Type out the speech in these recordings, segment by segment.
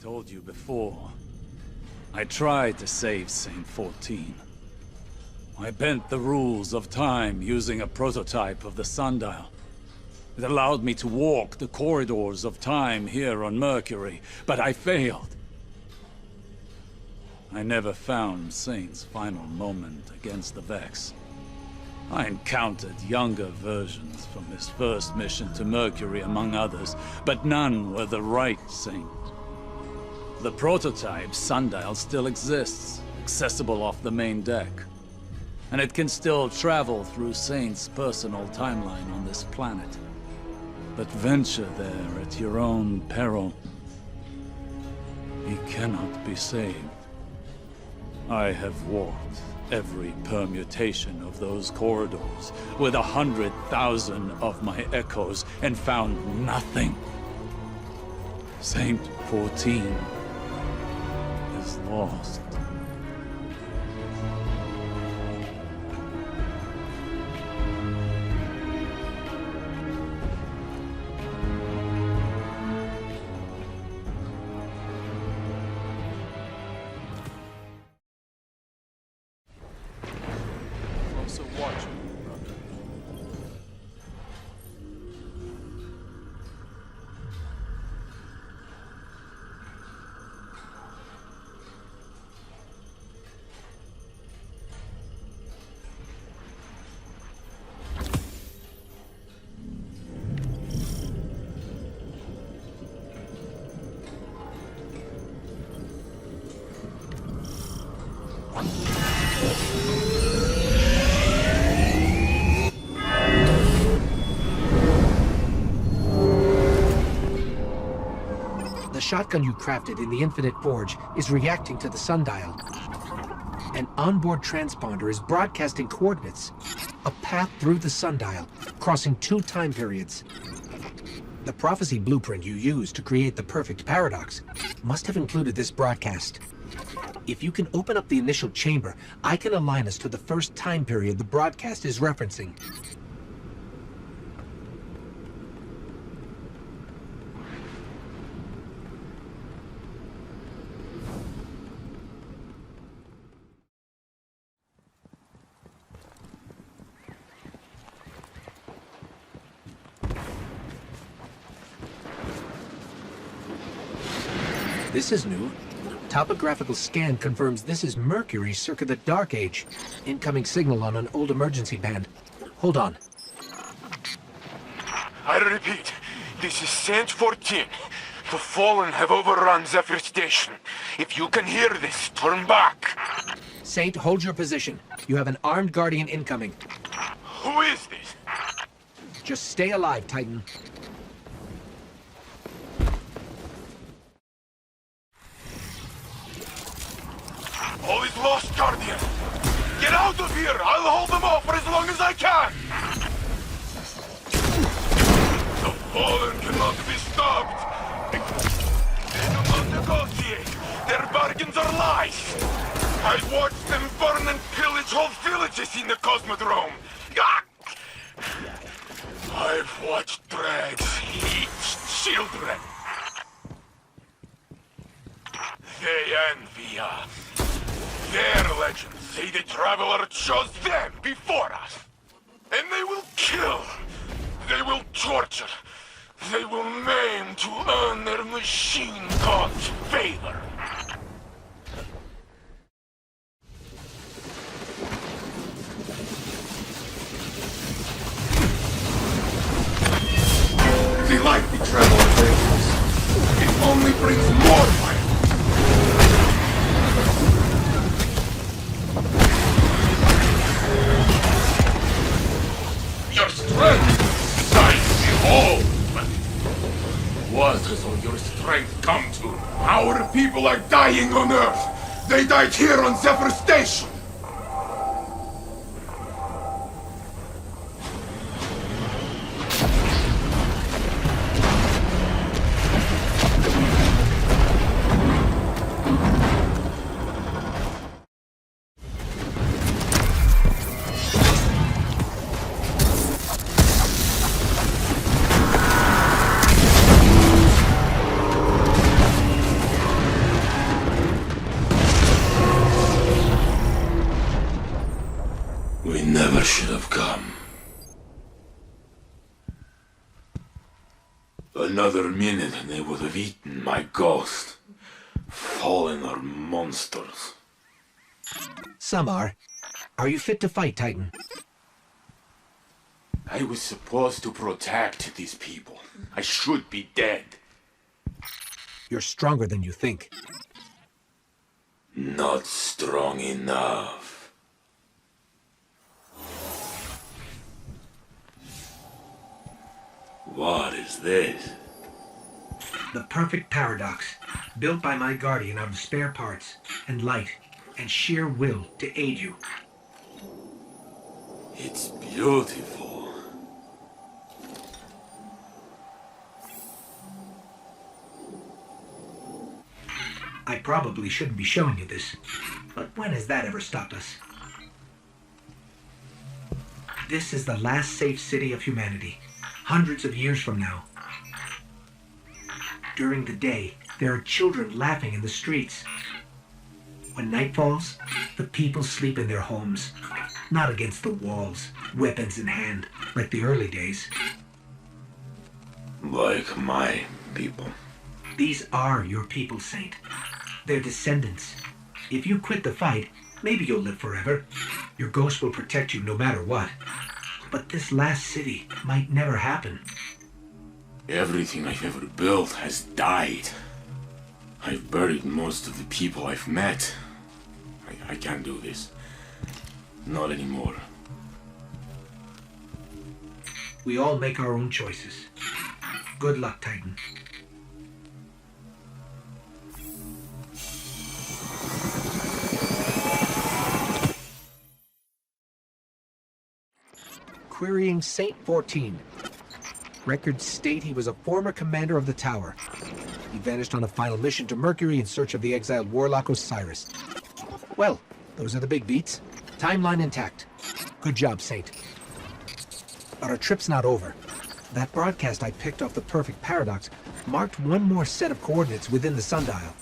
told you before, I tried to save Saint 14. I bent the rules of time using a prototype of the sundial. It allowed me to walk the corridors of time here on Mercury, but I failed. I never found Saint's final moment against the Vex. I encountered younger versions from his first mission to Mercury, among others, but none were the right Saint. The prototype sundial still exists, accessible off the main deck. And it can still travel through Saint's personal timeline on this planet. But venture there at your own peril. He cannot be saved. I have walked every permutation of those corridors with 100,000 of my echoes and found nothing. Saint 14 is lost. Also watching, brother. The shotgun you crafted in the Infinite Forge is reacting to the sundial. An onboard transponder is broadcasting coordinates. A path through the sundial, crossing 2 time periods. The prophecy blueprint you used to create the perfect paradox must have included this broadcast. If you can open up the initial chamber, I can align us to the first time period the broadcast is referencing. This is new. Topographical scan confirms this is Mercury circa the Dark Age. Incoming signal on an old emergency band. Hold on. I repeat, this is Saint 14. The Fallen have overrun Zephyr Station. If you can hear this, turn back. Saint, hold your position. You have an armed Guardian incoming. Who is this? Just stay alive, Titan. All is lost, Guardian. Get out of here! I'll hold them off for as long as I can! The Fallen cannot be stopped! They do not negotiate! Their bargains are lies! I've watched them burn and pillage whole villages in the Cosmodrome! Ah! I've watched drags eat children! They envy us. Their legends say the Traveler chose them before us. And they will kill. They will torture. They will maim to earn their machine god's favor. They like the Traveler's legends. It only brings more fire. Your strength, sight, behold! What has all your strength come to? Our people are dying on Earth! They died here on Zephyr Station! Another minute and they would have eaten my ghost. Fallen are monsters. Some are. Are you fit to fight, Titan? I was supposed to protect these people. I should be dead. You're stronger than you think. Not strong enough. What is this? The perfect paradox, built by my guardian out of spare parts, and light, and sheer will to aid you. It's beautiful. I probably shouldn't be showing you this, but when has that ever stopped us? This is the last safe city of humanity, hundreds of years from now. During the day, there are children laughing in the streets. When night falls, the people sleep in their homes, not against the walls, weapons in hand, like the early days. Like my people. These are your people, Saint. They're descendants. If you quit the fight, maybe you'll live forever. Your ghost will protect you no matter what. But this last city might never happen. Everything I've ever built has died. I've buried most of the people I've met. I can't do this. Not anymore. We all make our own choices. Good luck, Titan. Querying Saint 14. Records state he was a former commander of the Tower. He vanished on a final mission to Mercury in search of the exiled warlock Osiris. Well, those are the big beats. Timeline intact. Good job, Saint. But our trip's not over. That broadcast I picked off the perfect paradox marked one more set of coordinates within the sundial.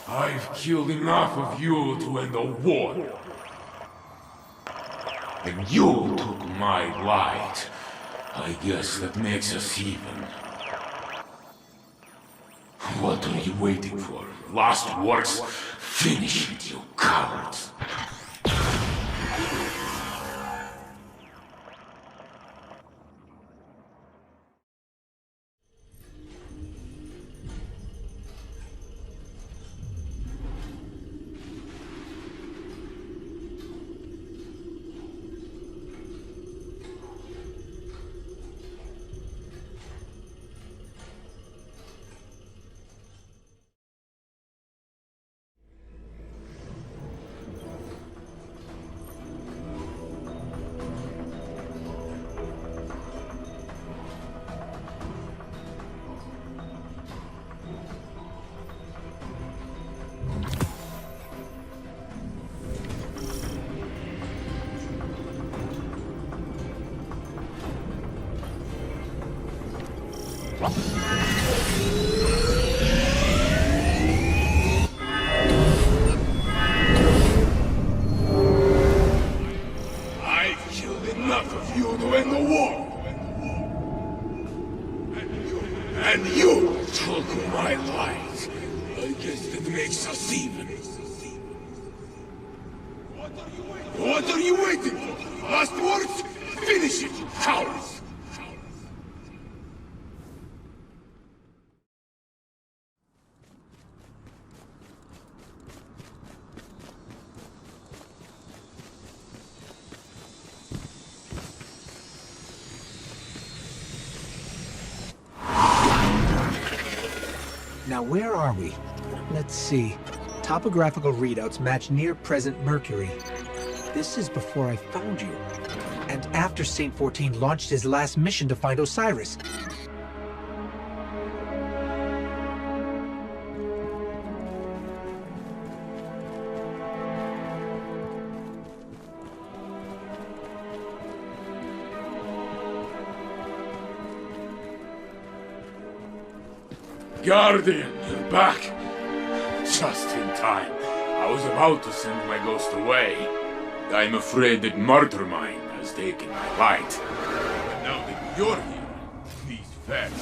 I've killed enough of you to end the war. And you took my light. I guess that makes us even. What are you waiting for? Last words? Finish it, you cowards. took my light. I guess that makes us even. What are you waiting for? Last words? Finish it, cowards! Now where are we? Let's see. Topographical readouts match near-present Mercury. This is before I found you. And after Saint 14 launched his last mission to find Osiris. Guardian, you're back. Just in time. I was about to send my ghost away. I'm afraid that Martyrmind has taken my light. But now that you're here, these facts.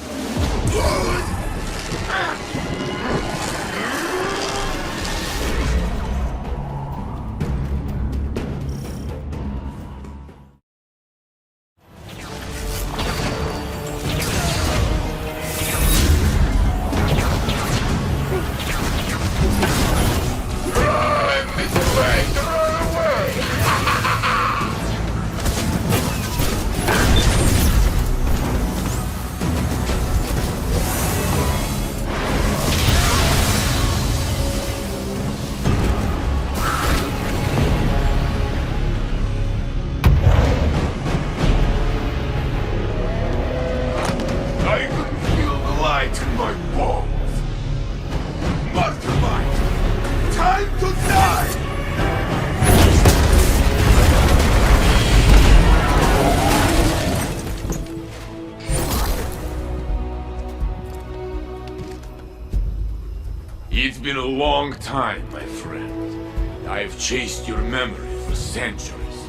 It's been a long time, my friend. I've chased your memory for centuries.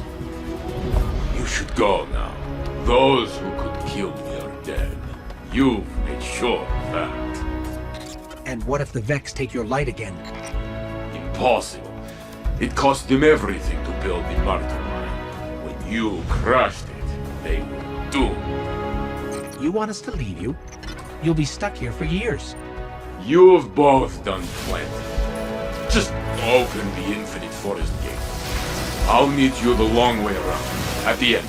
You should go now. Those who could kill me are dead. You've made sure of that. And what if the Vex take your light again? Impossible. It cost them everything to build the Martyr Mine. When you crushed it, they were doomed. You want us to leave you? You'll be stuck here for years. You've both done plenty. Just open the Infinite Forest gate. I'll meet you the long way around, at the end.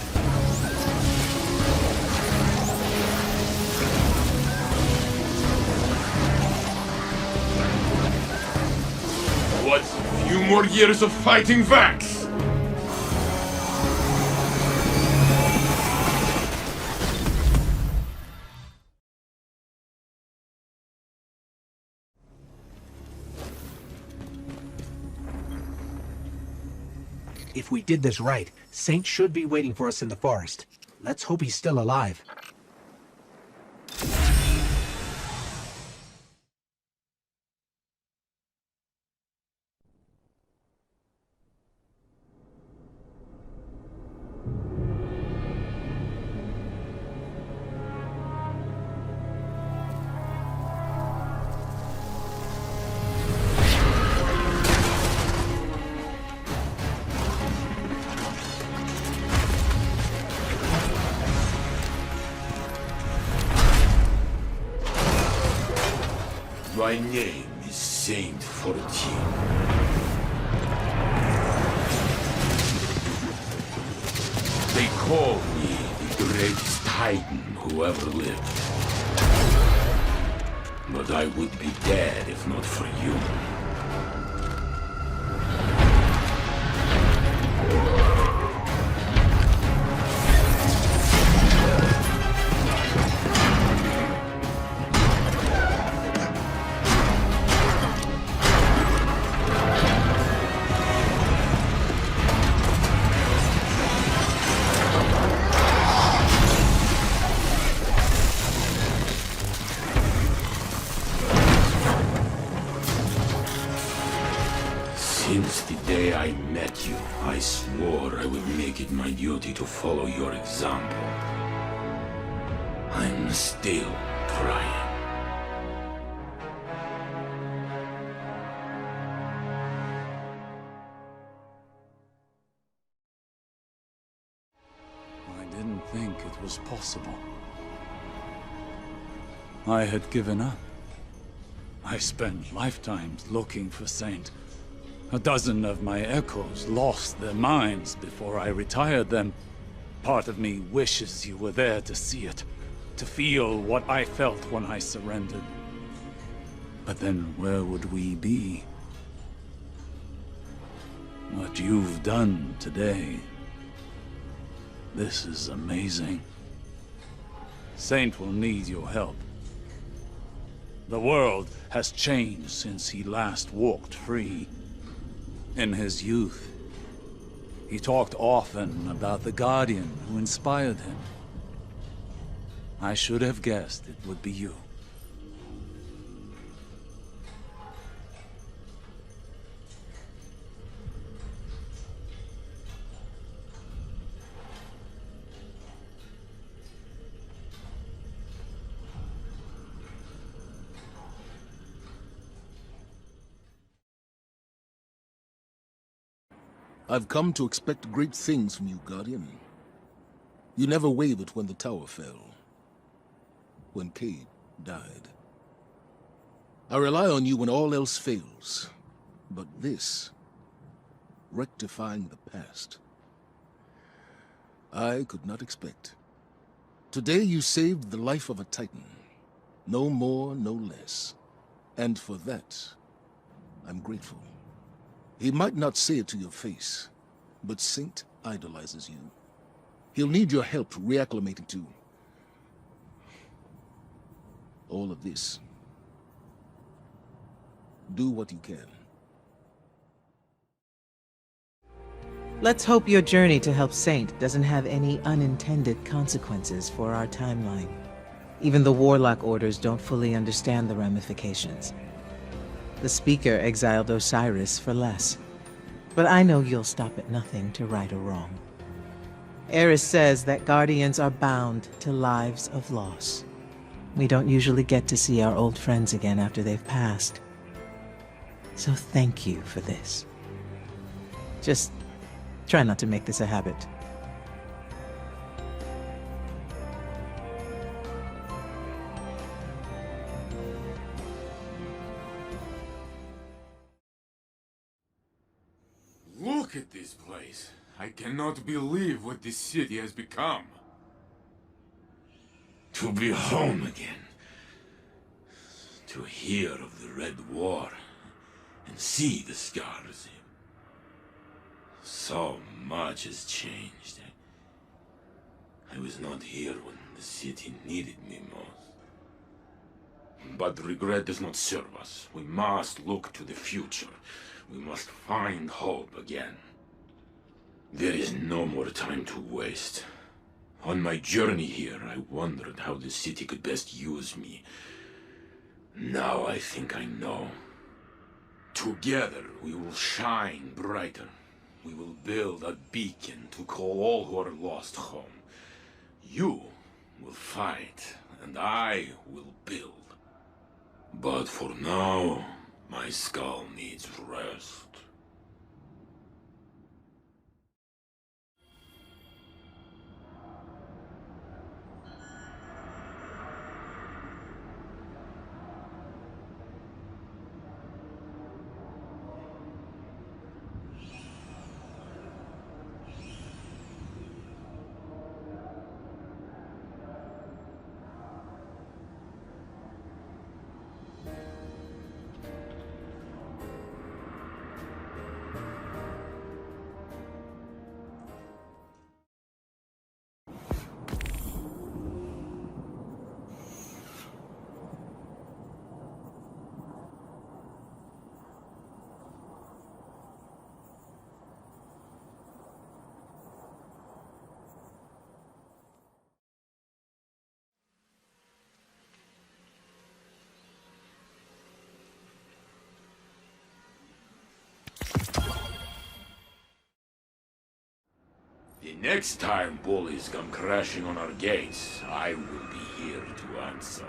What's a few more years of fighting Vax? If we did this right, Saint should be waiting for us in the forest. Let's hope he's still alive. My name is Saint 14. They call me the greatest titan who ever lived. But I would be dead if not for you. Since the day I met you, I swore I would make it my duty to follow your example. I'm still trying. was possible. I had given up. I spent lifetimes looking for Saint. A dozen of my echoes lost their minds before I retired them. Part of me wishes you were there to see it, to feel what I felt when I surrendered. But then where would we be? What you've done today, this is amazing. Saint will need your help. The world has changed since he last walked free. In his youth, he talked often about the Guardian who inspired him. I should have guessed it would be you. I've come to expect great things from you, Guardian. You never wavered when the tower fell. When Cayde died. I rely on you when all else fails. But this... rectifying the past... I could not expect. Today you saved the life of a Titan. No more, no less. And for that, I'm grateful. He might not say it to your face, but Saint idolizes you. He'll need your help reacclimating to all of this. Do what you can. Let's hope your journey to help Saint doesn't have any unintended consequences for our timeline. Even the Warlock orders don't fully understand the ramifications. The Speaker exiled Osiris for less. But I know you'll stop at nothing to right a wrong. Eris says that Guardians are bound to lives of loss. We don't usually get to see our old friends again after they've passed. So thank you for this. Just try not to make this a habit. Look at this place. I cannot believe what this city has become. To be home again. To hear of the Red War and see the scars. So much has changed. I was not here when the city needed me most. But regret does not serve us. We must look to the future. We must find hope again. There is no more time to waste. On my journey here, I wondered how the city could best use me. Now I think I know. Together, we will shine brighter. We will build a beacon to call all who are lost home. You will fight, and I will build. But for now, my skull needs rest. The next time bullies come crashing on our gates, I will be here to answer.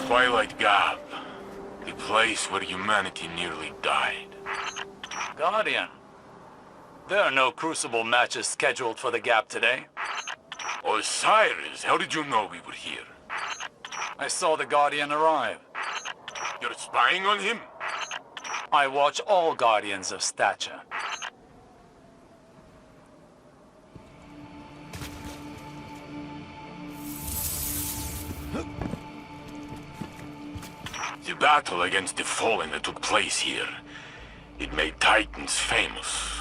Twilight Gap. The place where humanity nearly died. Guardian, there are no Crucible matches scheduled for the Gap today. Osiris, how did you know we were here? I saw the Guardian arrive. You're spying on him? I watch all Guardians of stature. The battle against the Fallen that took place here, it made Titans famous.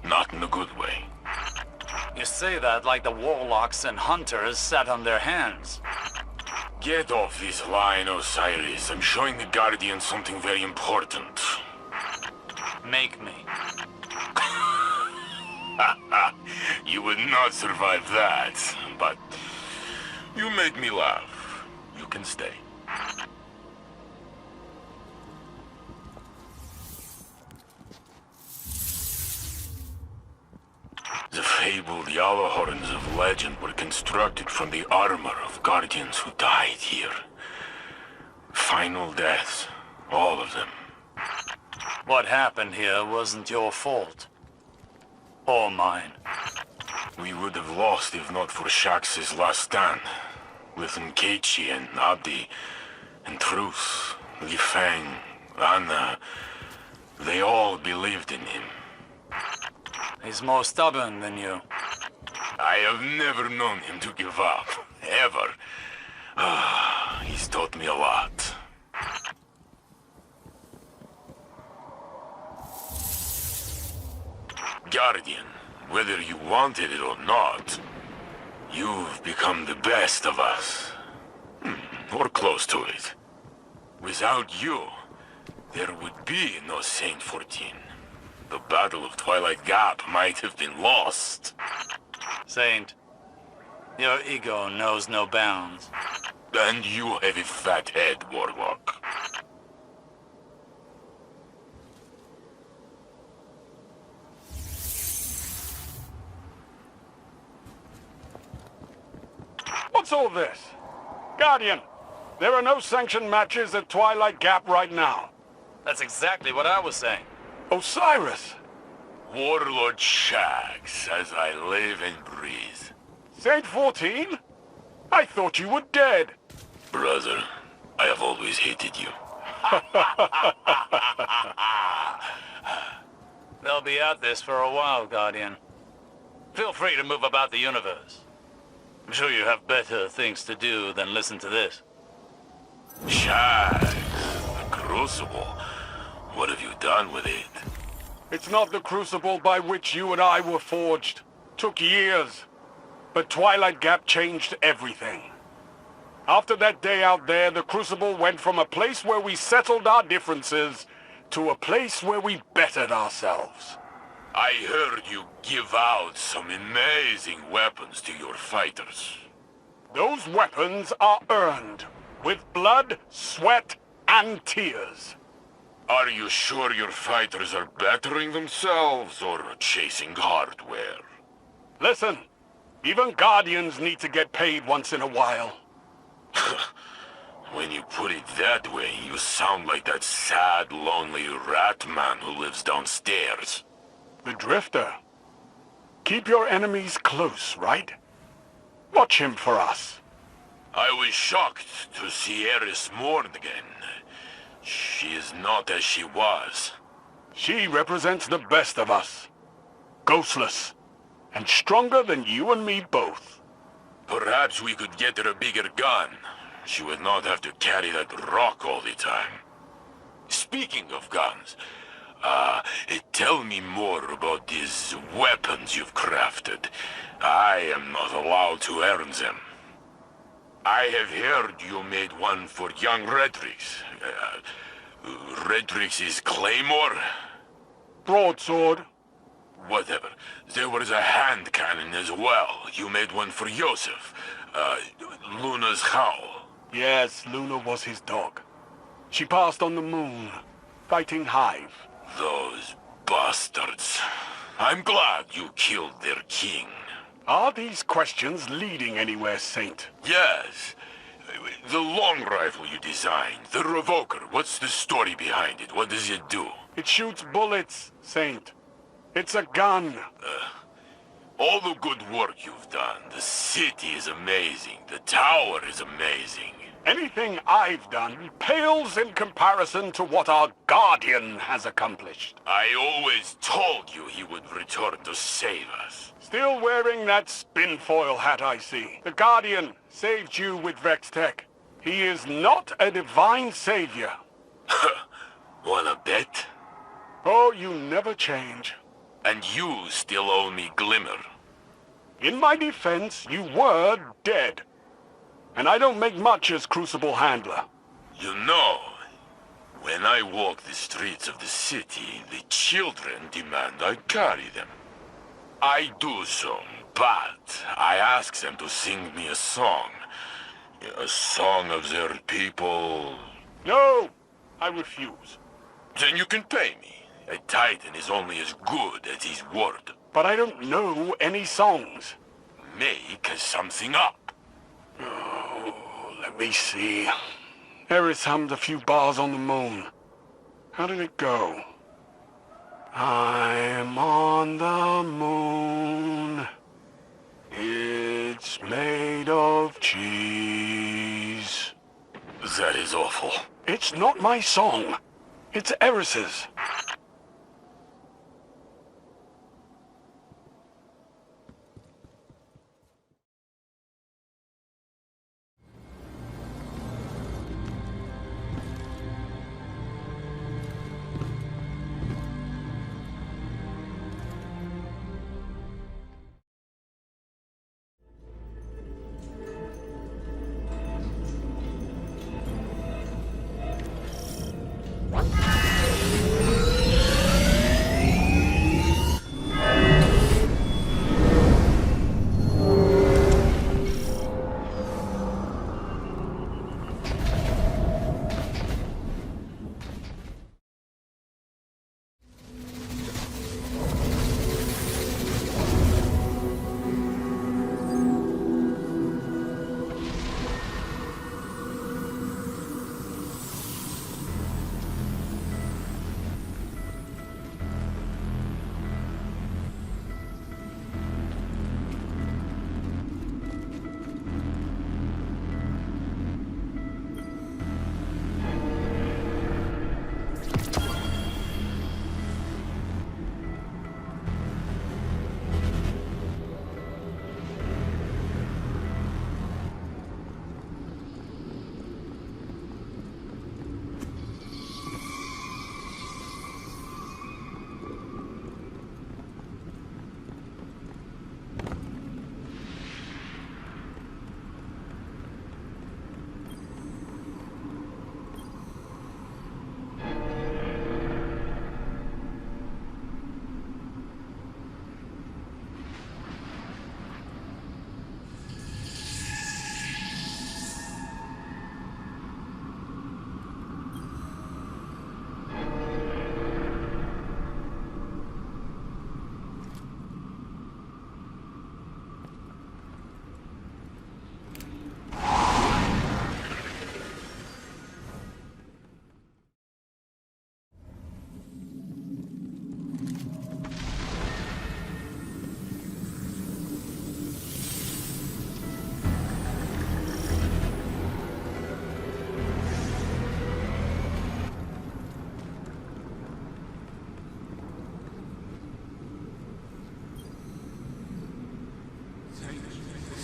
Not in a good way. You say that like the warlocks and hunters sat on their hands. Get off this line, Osiris. I'm showing the Guardians something very important. Make me. You would not survive that, but you make me laugh. You can stay. The fabled Yalahorns of legend were constructed from the armor of Guardians who died here. Final deaths, all of them. What happened here wasn't your fault. Or mine. We would have lost if not for Shax's last stand. With Nkechi and Abdi, and Truth, Li Feng, Anna, they all believed in him. He's more stubborn than you. I have never known him to give up, ever. He's taught me a lot. Guardian, whether you wanted it or not, you've become the best of us. Or close to it. Without you, there would be no Saint 14. The Battle of Twilight Gap might have been lost. Saint, your ego knows no bounds. And you have a fat head, Warlock. What's all this? Guardian, there are no sanctioned matches at Twilight Gap right now. That's exactly what I was saying. Osiris! Warlord Shax, as I live and breathe. Saint 14? I thought you were dead. Brother, I have always hated you. They'll be at this for a while, Guardian. Feel free to move about the universe. I'm sure you have better things to do than listen to this. Shax, the Crucible. What have you done with it? It's not the crucible by which you and I were forged. Took years. But Twilight Gap changed everything. After that day out there, the crucible went from a place where we settled our differences to a place where we bettered ourselves. I heard you give out some amazing weapons to your fighters. Those weapons are earned with blood, sweat, and tears. Are you sure your fighters are bettering themselves or chasing hardware? Listen, even Guardians need to get paid once in a while. When you put it that way, you sound like that sad, lonely rat man who lives downstairs. The Drifter. Keep your enemies close, right? Watch him for us. I was shocked to see Eris mourn again. She is not as she was. She represents the best of us. Ghostless. And stronger than you and me both. Perhaps we could get her a bigger gun. She would not have to carry that rock all the time. Speaking of guns, tell me more about these weapons you've crafted. I am not allowed to earn them. I have heard you made one for young Redrix. Redrix's Claymore? Broadsword. Whatever. There was a hand cannon as well. You made one for Yosef. Luna's Howl. Yes, Luna was his dog. She passed on the moon, fighting Hive. Those bastards. I'm glad you killed their king. Are these questions leading anywhere, Saint? Yes. The long rifle you designed, the Revoker, what's the story behind it? What does it do? It shoots bullets, Saint. It's a gun. All the good work you've done. The city is amazing. The tower is amazing. Anything I've done pales in comparison to what our Guardian has accomplished. I always told you he would return to save us. Still wearing that spinfoil hat, I see. The Guardian saved you with Vextech. He is not a divine savior. Wanna bet? Oh, you never change. And you still owe me Glimmer. In my defense, you were dead. And I don't make much as Crucible handler. You know, when I walk the streets of the city, the children demand I carry them. I do so, but I ask them to sing me a song. A song of their people. No, I refuse. Then you can pay me. A Titan is only as good as his word. But I don't know any songs. Make something up. Oh, let me see. Eris hummed a few bars on the moon. How did it go? I'm on the moon. It's made of cheese. That is awful. It's not my song. It's Eris's.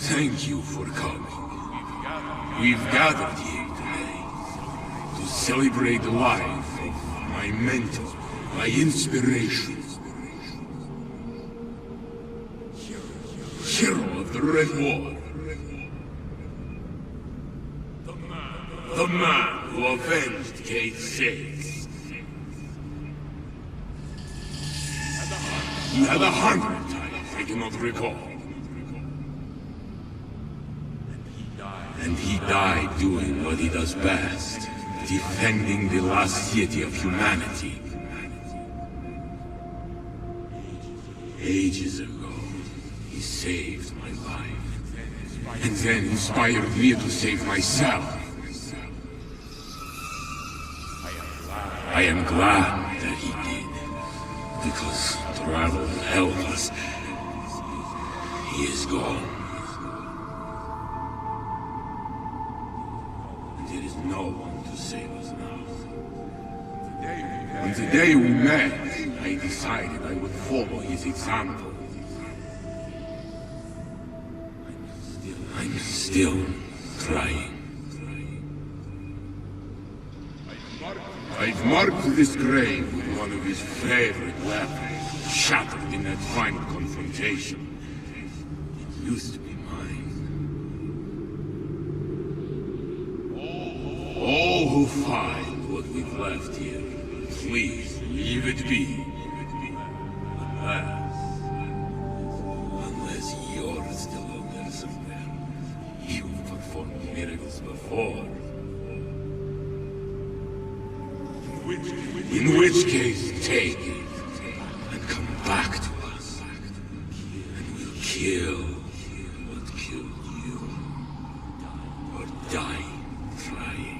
Thank you for coming. We've gathered here today to celebrate the life of my mentor, my inspiration. Hero of the Red War. The man who avenged Cait Sith. He had 100 titles, I cannot recall. And he died doing what he does best, defending the last city of humanity. Ages ago, he saved my life. and then inspired me to save myself. I am glad that he did, because travel helped us. He is gone. And there is no one to save us now. On the day we met, I decided I would follow his example. I'm still trying. I've marked this grave with one of his favorite weapons, shattered in that final confrontation. It used to be mine. All who find what we've left here, please leave it be. Unless you're still out there somewhere. You've performed miracles before. In which case, take it and come back to us, and we'll kill what killed you, or die trying.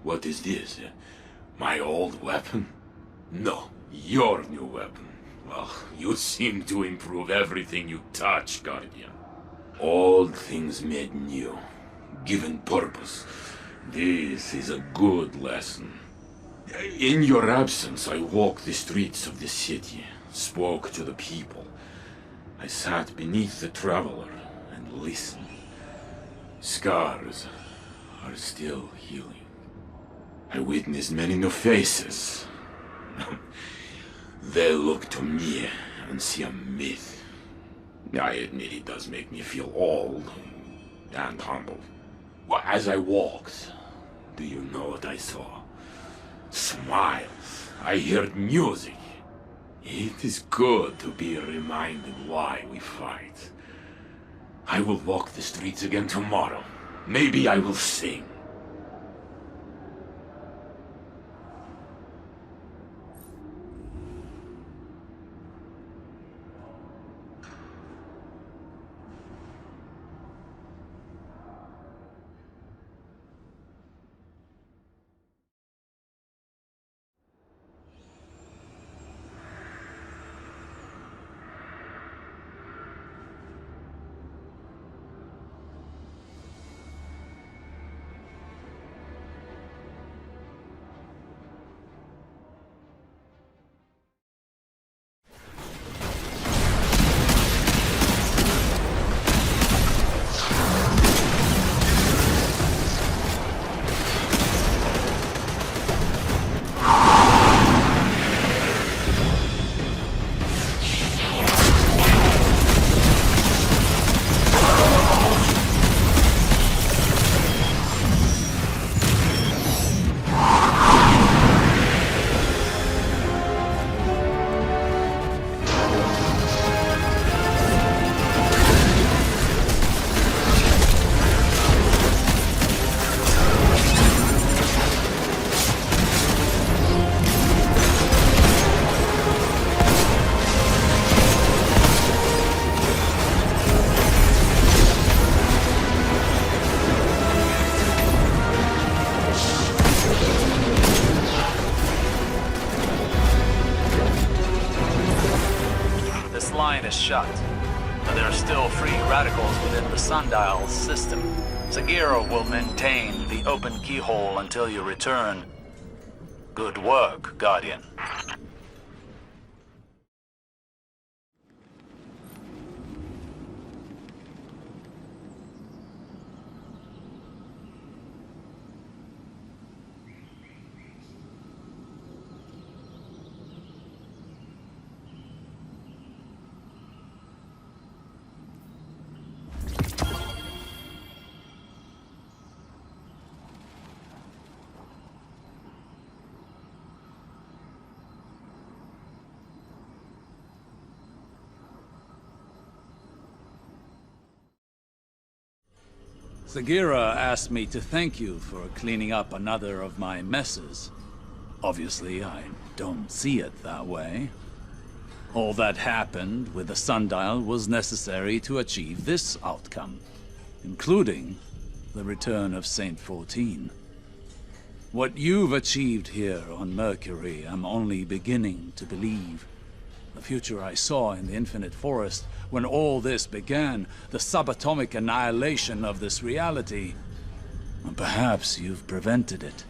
What is this? My old weapon? No, your new weapon. Well, you seem to improve everything you touch, Guardian. Old things made new, given purpose. This is a good lesson. In your absence, I walked the streets of the city, spoke to the people. I sat beneath the traveler and listened. Scars are still healing. I witnessed many new faces. They look to me and see a myth. I admit it does make me feel old and humble. As I walked, do you know what I saw? Smiles. I heard music. It is good to be reminded why we fight. I will walk the streets again tomorrow. Maybe I will sing. Is shut, but there are still free radicals within the Sundial system. Sagira will maintain the open keyhole until you return. Good work, Guardian. Sagira asked me to thank you for cleaning up another of my messes. Obviously, I don't see it that way. All that happened with the Sundial was necessary to achieve this outcome, including the return of Saint 14. What you've achieved here on Mercury, I'm only beginning to believe. The future I saw in the Infinite Forest, when all this began, the subatomic annihilation of this reality, and perhaps you've prevented it.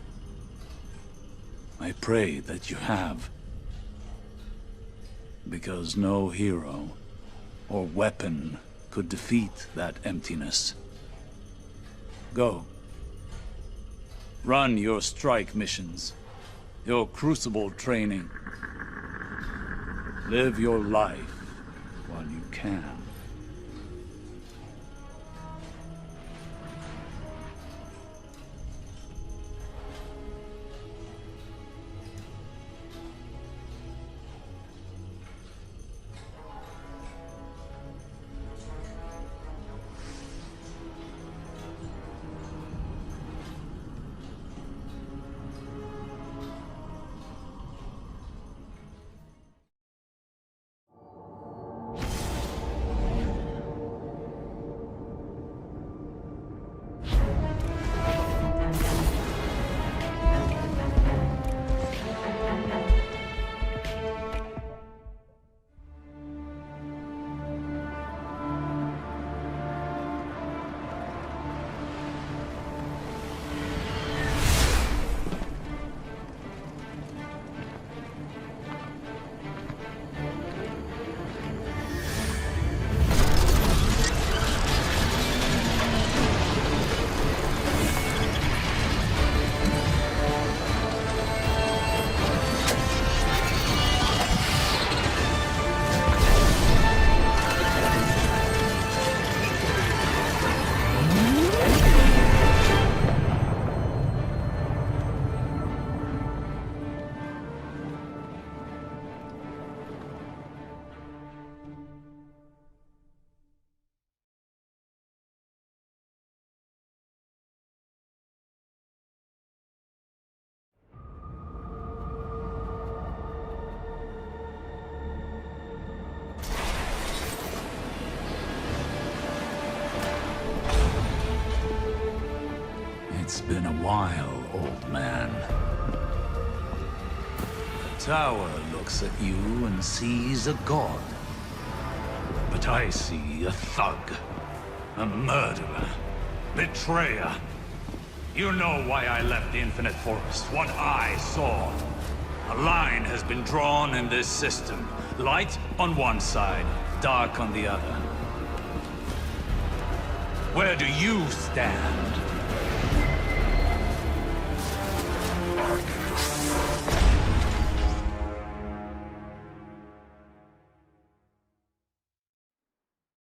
I pray that you have. Because no hero or weapon could defeat that emptiness. Go. Run your strike missions, your crucible training. Live your life while you can. been a while, old man. The tower looks at you and sees a god. But I see a thug, a murderer, betrayer. You know why I left the Infinite Forest, what I saw. A line has been drawn in this system. Light on one side, dark on the other. Where do you stand?